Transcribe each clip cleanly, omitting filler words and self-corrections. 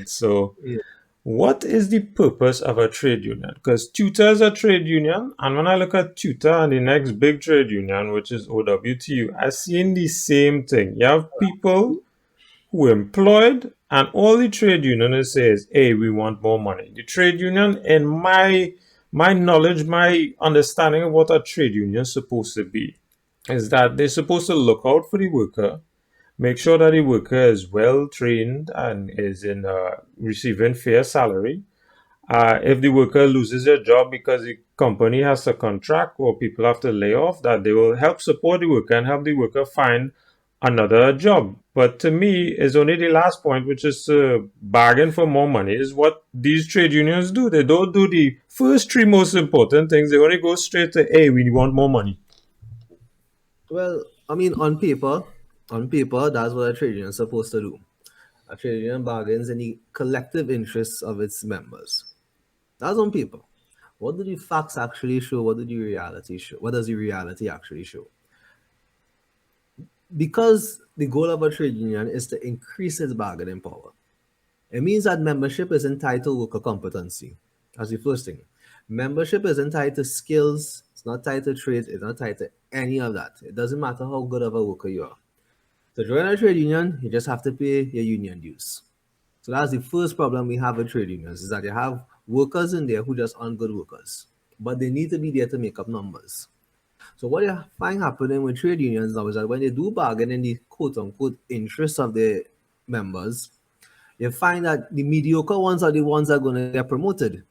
So, Yeah. what is the purpose of a trade union? Because tutor is a trade union, and when I look at tutor and the next big trade union, which is OWTU, I see the same thing. You have people who are employed, and all the trade unionists say is, "Hey, we want more money." The trade union, in my knowledge, my understanding of what a trade union is supposed to be, is that they're supposed to look out for the worker, make sure that the worker is well trained and is in receiving fair salary. If the worker loses their job because the company has a contract or people have to lay off, that they will help support the worker and help the worker find another job. But to me, it's only the last point, which is to bargain for more money, is what these trade unions do. They don't do the first three most important things. They only go straight to, hey, we want more money. Well, I mean, on paper, that's what a trade union is supposed to do. A trade union bargains in the collective interests of its members. That's on paper. What do the facts actually show? What do the reality show? What does the reality actually show? Because the goal of a trade union is to increase its bargaining power. It means that membership isn't tied to worker competency. That's the first thing. Membership isn't tied to skills, it's not tied to trades, it's not tied to any of that. It doesn't matter how good of a worker you are. To join a trade union, you just have to pay your union dues. So that's the first problem we have with trade unions is that you have workers in there who just aren't good workers. But they need to be there to make up numbers. So what you find happening with trade unions now is that when they do bargain in the quote unquote interests of their members, you find that the mediocre ones are the ones that are going to get promoted.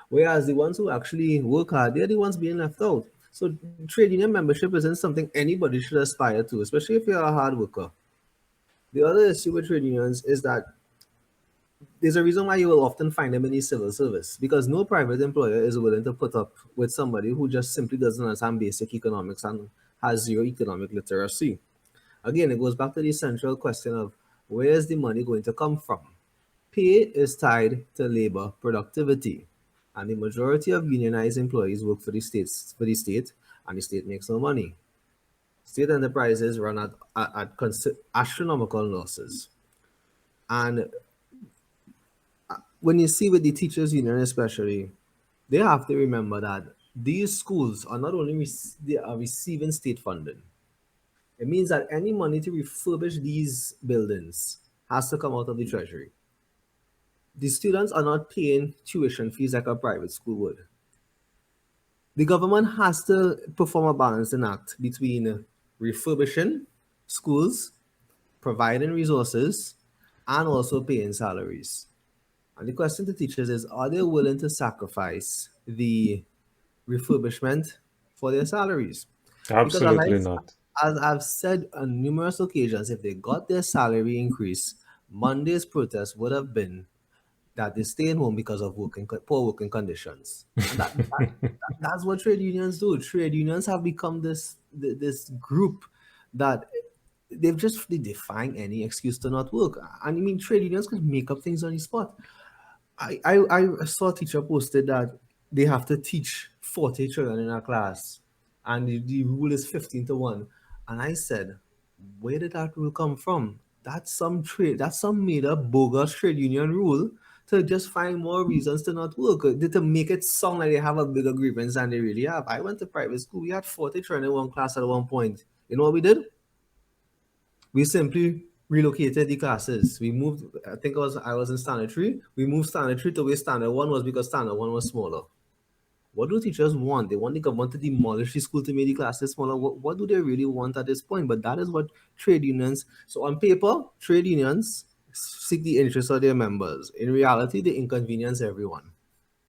Whereas the ones who actually work hard, they're the ones being left out. So trade union membership isn't something anybody should aspire to, especially if you're a hard worker. The other issue with trade unions is that there's a reason why you will often find them in the civil service because no private employer is willing to put up with somebody who just simply doesn't understand basic economics and has zero economic literacy. Again, it goes back to the central question of where is the money going to come from? Pay is tied to labor productivity, and the majority of unionized employees work for the state, and the state makes no money. State enterprises run at astronomical losses, and when you see with the teachers union especially, they have to remember that these schools are not only they are receiving state funding. It means that any money to refurbish these buildings has to come out of the treasury. The students are not paying tuition fees like a private school would. The government has to perform a balancing act between refurbishing schools, providing resources, and also paying salaries. And the question to teachers is are they willing to sacrifice the refurbishment for their salaries? Because Absolutely not. as I've said on numerous occasions, if they got their salary increase, Monday's protest would have been that they're staying home because of poor working conditions. And that's what trade unions do. Trade unions have become this group that they've just they define any excuse to not work. And I mean, trade unions can make up things on the spot. I saw a teacher posted that they have to teach 40 children in a class, and the rule is 15 to 1. And I said, where did that rule come from? That's some made up bogus trade union rule to just find more reasons to not work, to make it sound like they have a bigger grievance than they really have. I went to private school, we had 40 children in one class at one point. You know what we did? We simply relocated the classes. We moved. I was in standard three. We moved standard three to where standard one was because standard one was smaller. What do teachers want? They want the government to demolish the school to make the classes smaller. What do they really want at this point? But that is what trade unions. So on paper, trade unions seek the interests of their members. In reality, they inconvenience everyone.